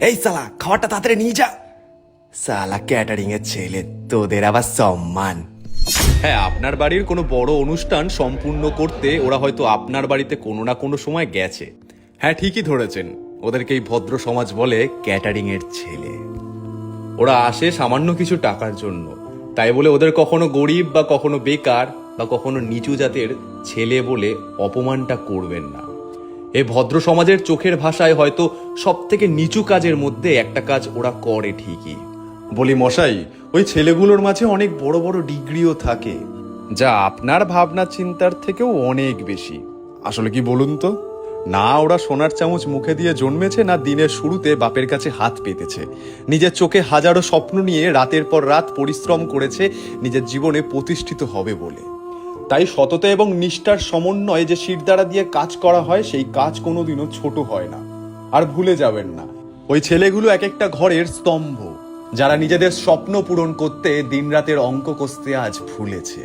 এই সালা খাবারটা তাড়াতাড়ি নিয়ে যা। সালা ক্যাটারিং এর ছেলে, তোদের আবার সম্মান। হ্যাঁ, আপনার বাড়ির কোনো বড় অনুষ্ঠান সম্পূর্ণ করতে ওরা হয়তো আপনার বাড়িতে কোনো না কোনো সময় গেছে। হ্যাঁ, ঠিকই ধরেছেন, ওদেরকেই ভদ্র সমাজ বলে ক্যাটারিং এর ছেলে। ওরা আসে সামান্য কিছু টাকার জন্য, তাই বলে ওদের কখনো গরিব বা কখনো বেকার বা কখনো নিচু জাতের ছেলে বলে অপমানটা করবেন না। এই ভদ্র সমাজের চোখের ভাষায় হয়তো সব থেকে নিচু কাজের মধ্যে একটা কাজ ওরা করে ঠিকই। বলি মশাই, ওই ছেলেগুলোর মাঝে অনেক বড় বড় ডিগ্রিও থাকে, যা আপনার ভাবনা চিন্তার থেকেও অনেক বেশি। আসলে কি বলুন তো, না ওরা সোনার চামচ মুখে দিয়ে জন্মেছে, না দিনের শুরুতে বাপের কাছে হাত পেতেছে। নিজের চোখে হাজারো স্বপ্ন নিয়ে রাতের পর রাত পরিশ্রম করেছে নিজের জীবনে প্রতিষ্ঠিত হবে বলে। তাই সততা এবং নিষ্ঠার সমন্বয়ে যে শিরদাঁড়া দিয়ে কাজ করা হয়, সেই কাজ কোনোদিনও ছোট হয় না। আর ভুলে যাবেন না, ওই ছেলেগুলো এক একটা ঘরের স্তম্ভ, যারা নিজেদের স্বপ্ন পূরণ করতে দিনরাতের অঙ্ক কষতে আজ ভুলেছে।